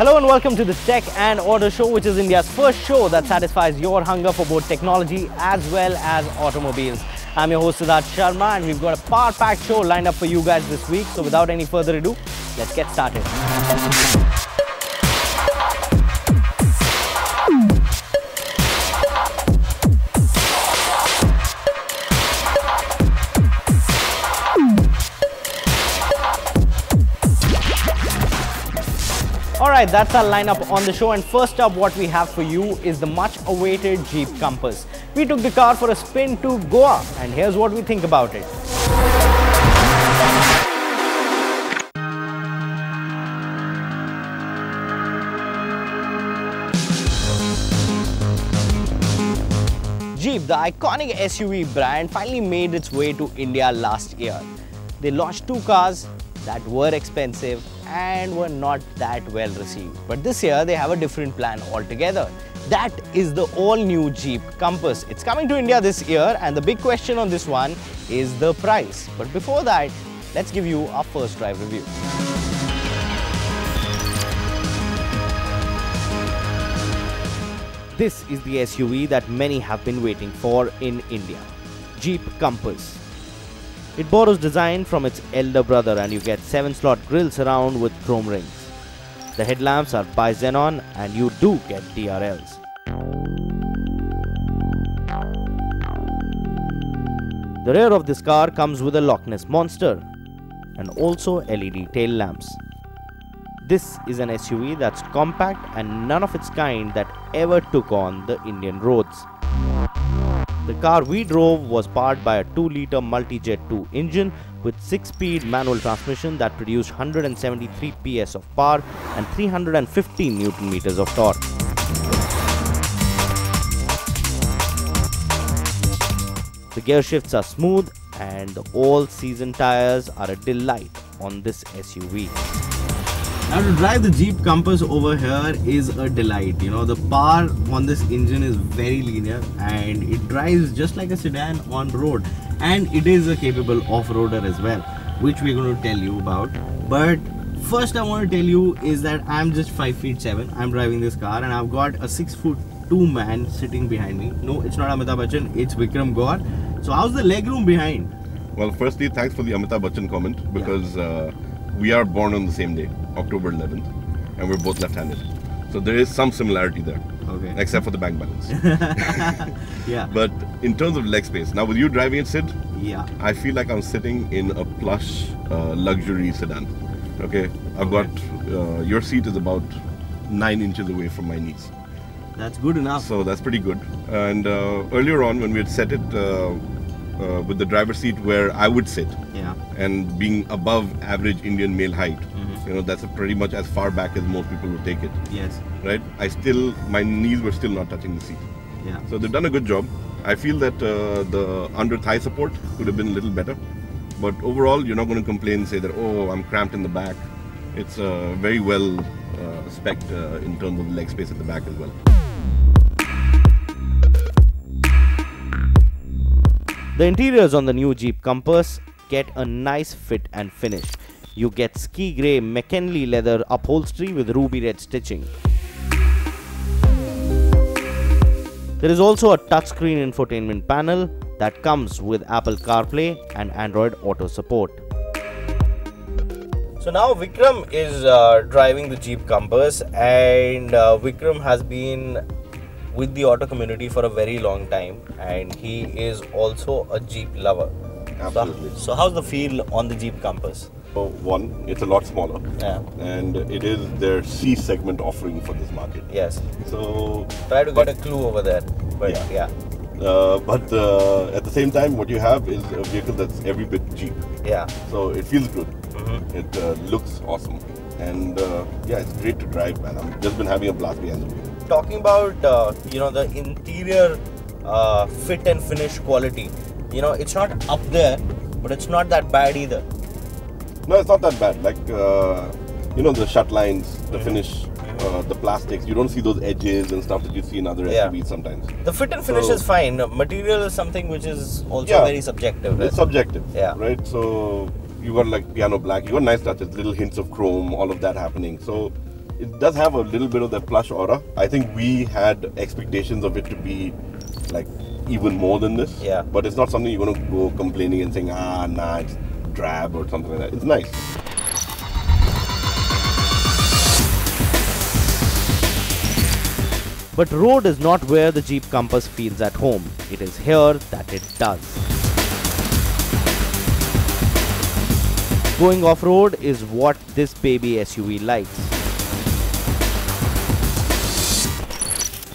Hello and welcome to the Tech and Auto Show, which is India's first show that satisfies your hunger for both technology as well as automobiles. I'm your host Siddharth Sharma and we've got a power-packed show lined up for you guys this week. So without any further ado, let's get started. Alright, that's our lineup on the show, and first up what we have for you is the much awaited Jeep Compass. We took the car for a spin to Goa and here's what we think about it. Jeep, the iconic SUV brand, finally made its way to India last year. They launched two cars that were expensive and were not that well received. But this year they have a different plan altogether. That is the all-new Jeep Compass. It's coming to India this year and the big question on this one is the price. But before that, let's give you our first drive review. This is the SUV that many have been waiting for in India, Jeep Compass. It borrows design from its elder brother and you get 7-slot grills around with chrome rings. The headlamps are bi-xenon and you do get DRLs. The rear of this car comes with a Loch Ness Monster and also LED tail lamps. This is an SUV that's compact and none of its kind that ever took on the Indian roads. The car we drove was powered by a 2-litre multi-jet 2 engine with 6-speed manual transmission that produced 173 PS of power and 315 Nm of torque. The gear shifts are smooth and the all-season tires are a delight on this SUV. Now to drive the Jeep Compass over here is a delight. You know, the power on this engine is very linear and it drives just like a sedan on road, and it is a capable off-roader as well, which we're going to tell you about. But first I want to tell you is that I'm just 5'7". I'm driving this car and I've got a 6'2" man sitting behind me. No, it's not Amitabh Bachchan, it's Vikram Gaur. So how's the legroom behind? Well, firstly, thanks for the Amitabh Bachchan comment because we are born on the same day, October 11th, and we're both left-handed. So there is some similarity there, okay, except for the bank balance. Yeah. But in terms of leg space, now with you driving it, Sid, yeah, I feel like I'm sitting in a plush luxury sedan. Okay, I've got your seat is about 9 inches away from my knees. That's good enough. So that's pretty good. And earlier on, when we had set it with the driver's seat where I would sit, yeah, and being above average Indian male height, you know, that's pretty much as far back as most people would take it. Yes. Right? My knees were still not touching the seat. Yeah. So they've done a good job. I feel that the under thigh support could have been a little better, but overall you're not going to complain and say that, oh, I'm cramped in the back. It's very well spec'd in terms of leg space at the back as well. The interiors on the new Jeep Compass get a nice fit and finish. You get ski grey McKinley leather upholstery with ruby red stitching. There is also a touchscreen infotainment panel that comes with Apple CarPlay and Android Auto support. So now Vikram is driving the Jeep Compass, and Vikram has been with the auto community for a very long time and he is also a Jeep lover. Absolutely. So how's the feel on the Jeep Compass? So one, it's a lot smaller, yeah, and it is their C segment offering for this market. Yes. So try to get a clue over there. But yeah. But at the same time, what you have is a vehicle that's every bit Jeep. Yeah. So it feels good. It looks awesome, and yeah, it's great to drive, man. I've just been having a blast behind the wheel. Talking about you know, the interior fit and finish quality, you know, it's not up there, but it's not that bad either. No, it's not that bad. Like you know, the shut lines, the finish, the plastics, you don't see those edges and stuff that you see in other SUVs sometimes. The fit and finish is fine. Material is something which is also very subjective. It's subjective, yeah, right? So you got like piano black, you got nice touches, little hints of chrome, all of that happening. So it does have a little bit of that plush aura. I think we had expectations of it to be like even more than this. Yeah. But it's not something you're going to go complaining and saying, nah, it's drab or something like that. It's nice. But road is not where the Jeep Compass feels at home. It is here that it does. Going off-road is what this baby SUV likes.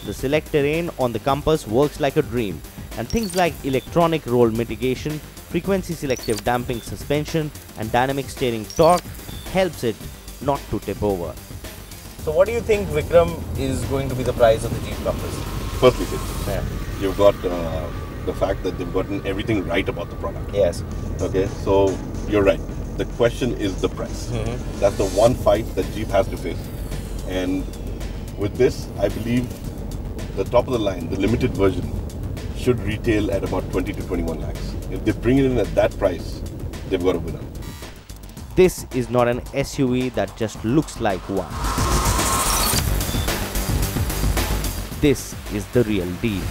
The select terrain on the Compass works like a dream, and things like electronic roll mitigation, frequency selective damping suspension and dynamic steering torque helps it not to tip over. So what do you think, Vikram, is going to be the price of the Jeep Compass? Firstly, Yeah. you've got the fact that they've gotten everything right about the product. Yes. Okay, so you're right. The question is the price. That's the one fight that Jeep has to face. And with this, I believe the top of the line, the limited version, should retail at about 20 to 21 lakhs. If they bring it in at that price, they've got a winner. This is not an SUV that just looks like one. This is the real deal.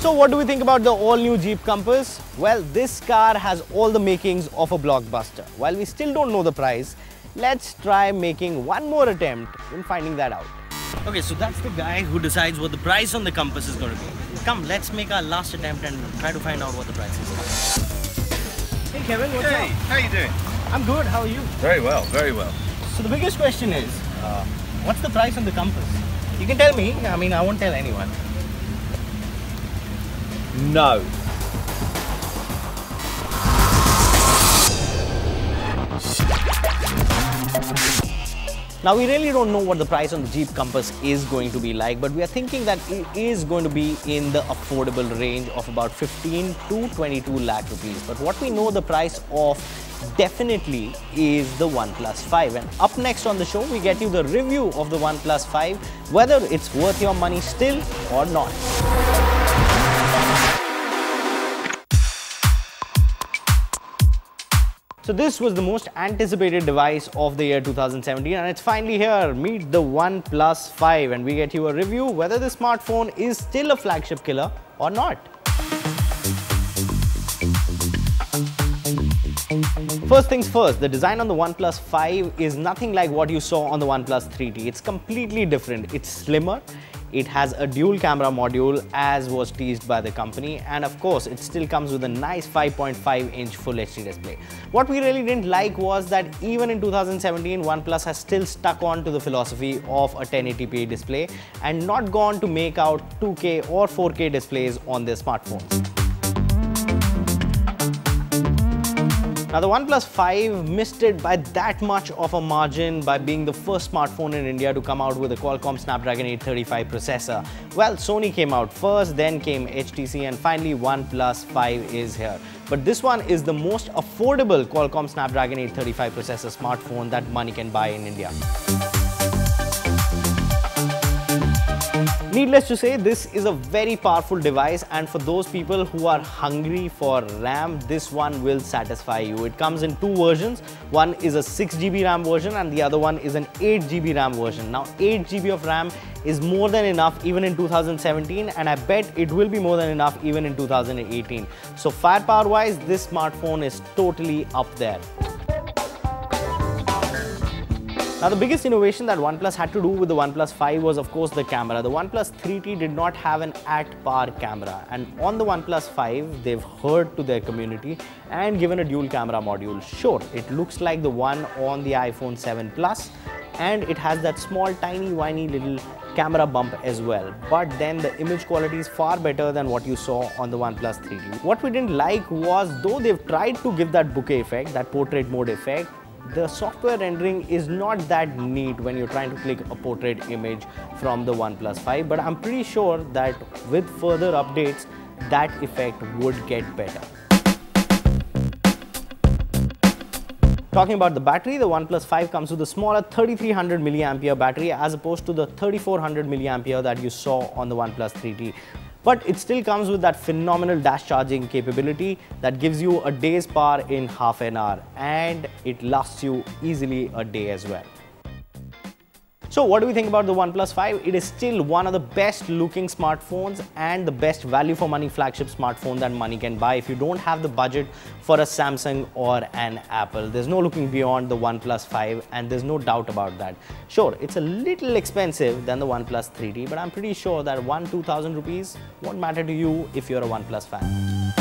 So what do we think about the all-new Jeep Compass? Well, this car has all the makings of a blockbuster. While we still don't know the price, let's try making one more attempt in finding that out. Okay, so that's the guy who decides what the price on the Compass is going to be. Come, let's make our last attempt and try to find out what the price is. Hey Kevin, what's up? How you doing? I'm good, how are you? Very well, very well. So the biggest question is, what's the price on the Compass? You can tell me, I mean I won't tell anyone. No. Now we really don't know what the price on the Jeep Compass is going to be like, but we are thinking that it is going to be in the affordable range of about 15 to 22 lakh rupees. But what we know the price of definitely is the OnePlus 5. And up next on the show, we get you the review of the OnePlus 5, whether it's worth your money still or not. So this was the most anticipated device of the year 2017 and it's finally here. Meet the OnePlus 5 and we get you a review whether the smartphone is still a flagship killer or not. First things first, the design on the OnePlus 5 is nothing like what you saw on the OnePlus 3T. It's completely different. It's slimmer. It has a dual camera module as was teased by the company, and of course it still comes with a nice 5.5-inch Full HD display. What we really didn't like was that even in 2017 OnePlus has still stuck on to the philosophy of a 1080p display and not gone to make out 2K or 4K displays on their smartphones. Now the OnePlus 5 missed it by that much of a margin by being the first smartphone in India to come out with a Qualcomm Snapdragon 835 processor. Well, Sony came out first, then came HTC, and finally OnePlus 5 is here. But this one is the most affordable Qualcomm Snapdragon 835 processor smartphone that money can buy in India. Needless to say, this is a very powerful device, and for those people who are hungry for RAM, this one will satisfy you. It comes in two versions. One is a 6GB RAM version and the other one is an 8GB RAM version. Now 8GB of RAM is more than enough even in 2017, and I bet it will be more than enough even in 2018. So firepower wise, this smartphone is totally up there. Now the biggest innovation that OnePlus had to do with the OnePlus 5 was of course the camera. The OnePlus 3T did not have an at-par camera, and on the OnePlus 5 they've heard to their community and given a dual camera module. Sure, it looks like the one on the iPhone 7 Plus and it has that small tiny whiny little camera bump as well, but then the image quality is far better than what you saw on the OnePlus 3T. What we didn't like was, though they've tried to give that bokeh effect, that portrait mode effect, the software rendering is not that neat when you're trying to click a portrait image from the OnePlus 5, but I'm pretty sure that with further updates, that effect would get better. Talking about the battery, the OnePlus 5 comes with a smaller 3300 mAh battery as opposed to the 3400 mAh that you saw on the OnePlus 3T. But it still comes with that phenomenal dash charging capability that gives you a day's power in half an hour, and it lasts you easily a day as well. So what do we think about the OnePlus 5? It is still one of the best looking smartphones and the best value for money flagship smartphone that money can buy if you don't have the budget for a Samsung or an Apple. There's no looking beyond the OnePlus 5 and there's no doubt about that. Sure, it's a little expensive than the OnePlus 3T, but I'm pretty sure that 1,000-2,000 rupees won't matter to you if you're a OnePlus fan.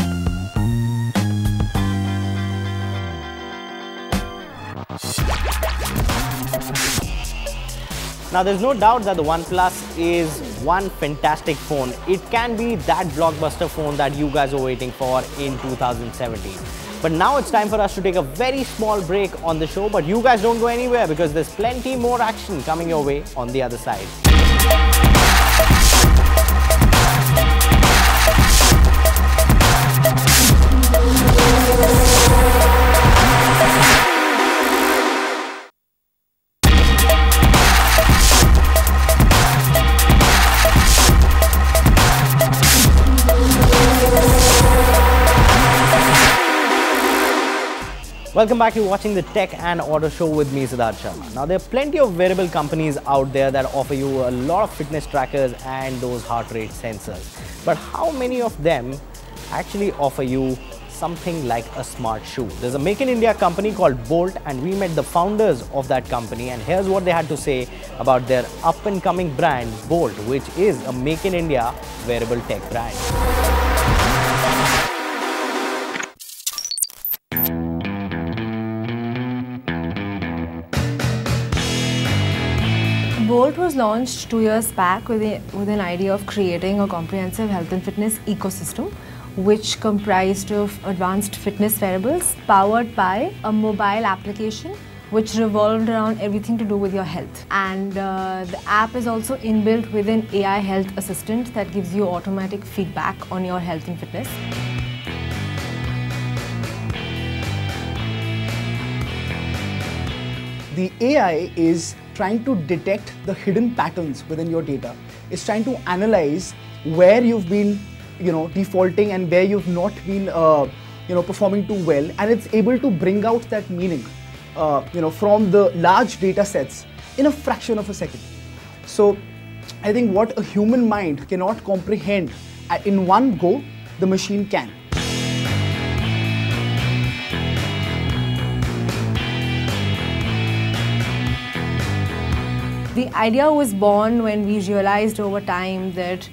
Now there's no doubt that the OnePlus is one fantastic phone. It can be that blockbuster phone that you guys are waiting for in 2017. But now it's time for us to take a very small break on the show, but you guys don't go anywhere because there's plenty more action coming your way on the other side. Welcome back to watching the Tech and Auto Show with me, Siddharth Sharma. Now, there are plenty of wearable companies out there that offer you a lot of fitness trackers and those heart rate sensors. But how many of them actually offer you something like a smart shoe? There's a Make in India company called Bolt, and we met the founders of that company, and here's what they had to say about their up and coming brand Bolt, which is a Make in India wearable tech brand. Bolt was launched 2 years back with an idea of creating a comprehensive health and fitness ecosystem, which comprised of advanced fitness wearables powered by a mobile application which revolved around everything to do with your health. And the app is also inbuilt with an AI health assistant that gives you automatic feedback on your health and fitness. The AI is trying to detect the hidden patterns within your data. It's trying to analyze where you've been, defaulting and where you've not been, performing too well, and it's able to bring out that meaning, from the large data sets in a fraction of a second. So, I think what a human mind cannot comprehend in one go, the machine can. The idea was born when we realized over time that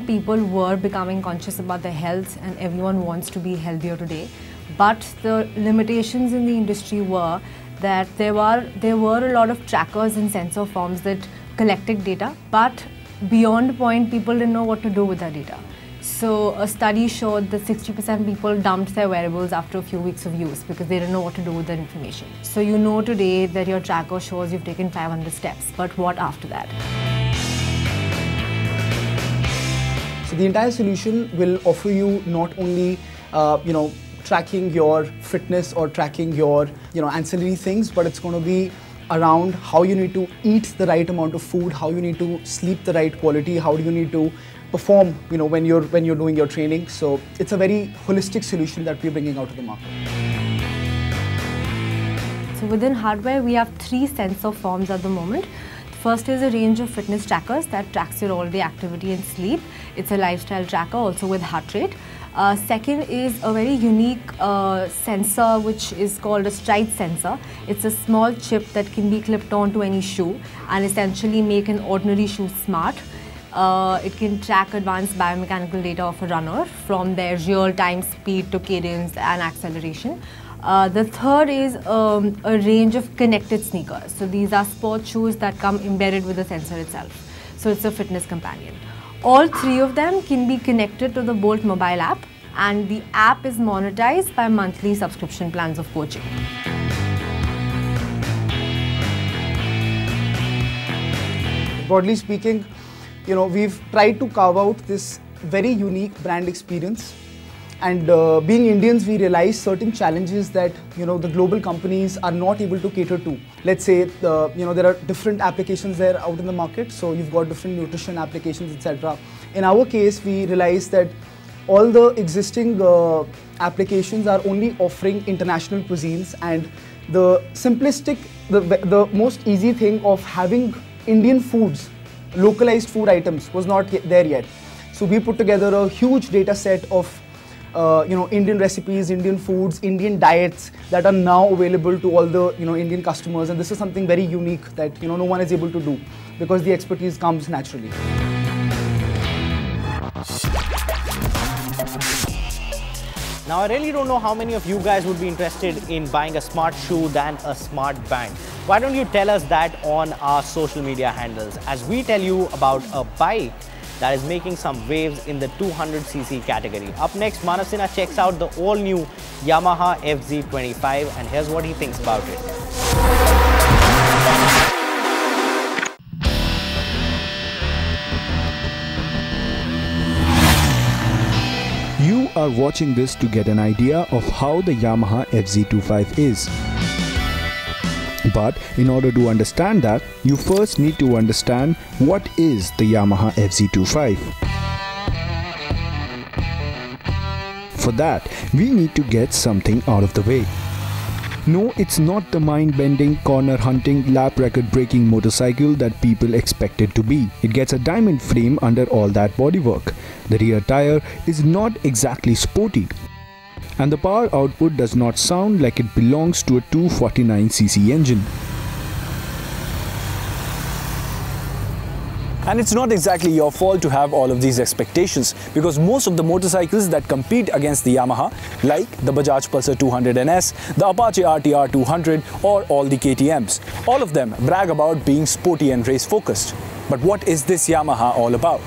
people were becoming conscious about their health and everyone wants to be healthier today. But the limitations in the industry were that there were a lot of trackers and sensor firms that collected data, but beyond a point people didn't know what to do with that data. So a study showed that 60% people dumped their wearables after a few weeks of use because they didn't know what to do with that information. So you know today that your tracker shows you've taken 500 steps, but what after that? So the entire solution will offer you not only, tracking your fitness or tracking your, ancillary things, but it's going to be around how you need to eat the right amount of food, how you need to sleep the right quality, how do you need to perform, when you're doing your training. So it's a very holistic solution that we're bringing out to the market. So within hardware, we have 3 sensor forms at the moment. First is a range of fitness trackers that tracks your all-day activity and sleep. It's a lifestyle tracker also with heart rate. Second is a very unique sensor which is called a stride sensor. It's a small chip that can be clipped onto any shoe and essentially make an ordinary shoe smart. It can track advanced biomechanical data of a runner from their real-time speed to cadence and acceleration. The third is a range of connected sneakers. So these are sports shoes that come embedded with the sensor itself. So it's a fitness companion. All 3 of them can be connected to the Bolt mobile app, and the app is monetized by monthly subscription plans of coaching. Broadly speaking, we've tried to carve out this very unique brand experience. And being Indians, we realize certain challenges that the global companies are not able to cater to. Let's say there are different applications there out in the market, so you've got different nutrition applications, etc. In our case, we realized that all the existing applications are only offering international cuisines, and the simplistic, the most easy thing of having Indian foods, localized food items was not there yet. So we put together a huge data set of Indian recipes, Indian foods, Indian diets that are now available to all the Indian customers, and this is something very unique that no one is able to do because the expertise comes naturally. Now I really don't know how many of you guys would be interested in buying a smart shoe than a smart band. Why don't you tell us that on our social media handles as we tell you about a bike that is making some waves in the 200cc category. Up next, Manav Sinha checks out the all-new Yamaha FZ25 and here's what he thinks about it. You are watching this to get an idea of how the Yamaha FZ25 is. But in order to understand that, you first need to understand what is the Yamaha FZ25. For that, we need to get something out of the way. No, it's not the mind-bending, corner-hunting, lap record-breaking motorcycle that people expect it to be. It gets a diamond frame under all that bodywork. The rear tire is not exactly sporty. And the power output does not sound like it belongs to a 249cc engine. And it's not exactly your fault to have all of these expectations because most of the motorcycles that compete against the Yamaha, like the Bajaj Pulsar 200 NS, the Apache RTR 200 or all the KTMs, all of them brag about being sporty and race focused. But what is this Yamaha all about?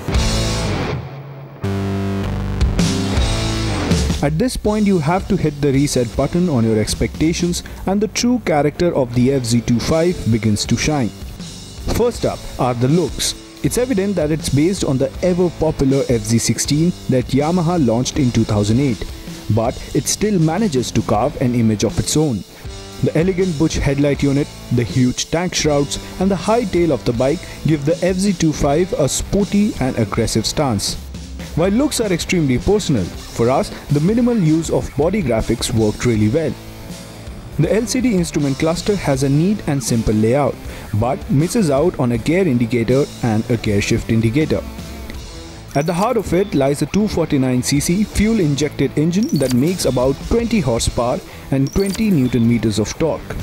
At this point, you have to hit the reset button on your expectations and the true character of the FZ25 begins to shine. First up are the looks. It's evident that it's based on the ever-popular FZ16 that Yamaha launched in 2008, but it still manages to carve an image of its own. The elegant butch headlight unit, the huge tank shrouds and the high tail of the bike give the FZ25 a sporty and aggressive stance. While looks are extremely personal, for us, the minimal use of body graphics worked really well. The LCD instrument cluster has a neat and simple layout, but misses out on a gear indicator and a gear shift indicator. At the heart of it lies a 249cc fuel-injected engine that makes about 20 horsepower and 20 Nm of torque.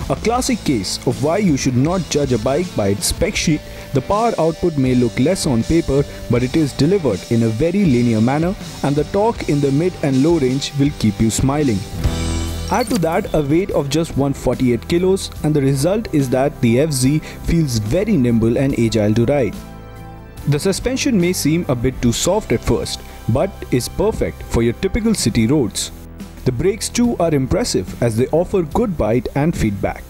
A classic case of why you should not judge a bike by its spec sheet. The power output may look less on paper, but it is delivered in a very linear manner, and the torque in the mid and low range will keep you smiling. Add to that a weight of just 148 kilos and the result is that the FZ feels very nimble and agile to ride. The suspension may seem a bit too soft at first, but is perfect for your typical city roads. The brakes too are impressive as they offer good bite and feedback.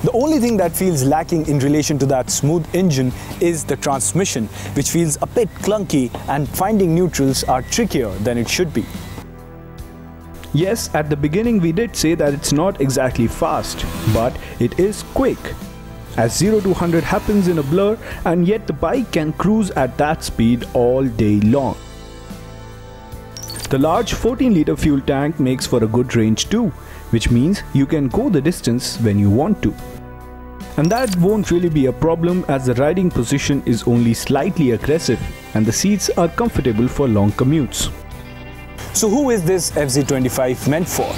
The only thing that feels lacking in relation to that smooth engine is the transmission, which feels a bit clunky and finding neutrals are trickier than it should be. Yes, at the beginning we did say that it's not exactly fast, but it is quick. As 0 to 100 happens in a blur, and yet the bike can cruise at that speed all day long. The large 14-litre fuel tank makes for a good range too, which means you can go the distance when you want to. And that won't really be a problem as the riding position is only slightly aggressive and the seats are comfortable for long commutes. So who is this FZ25 meant for?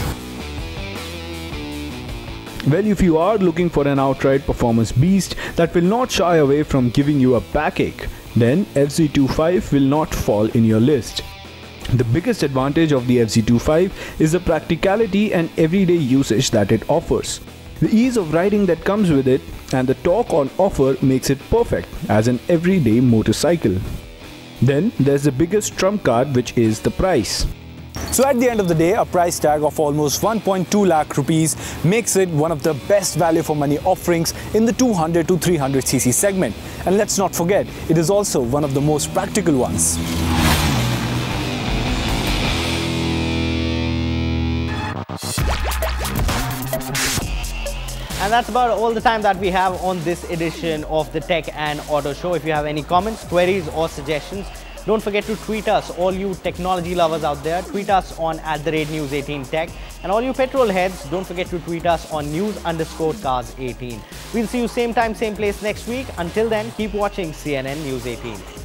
Well, if you are looking for an outright performance beast that will not shy away from giving you a backache, then FZ25 will not fall in your list. The biggest advantage of the FZ25 is the practicality and everyday usage that it offers. The ease of riding that comes with it and the torque on offer makes it perfect as an everyday motorcycle. Then there's the biggest trump card, which is the price. So at the end of the day, a price tag of almost 1.2 lakh rupees makes it one of the best value for money offerings in the 200 to 300cc segment. And let's not forget, it is also one of the most practical ones. And that's about all the time that we have on this edition of the Tech and Auto Show. If you have any comments, queries or suggestions, Don't forget to tweet us, all you technology lovers out there. Tweet us on @News18Tech. And all you petrol heads, don't forget to tweet us on news_cars18. We'll see you same time, same place next week. Until then, keep watching CNN News 18.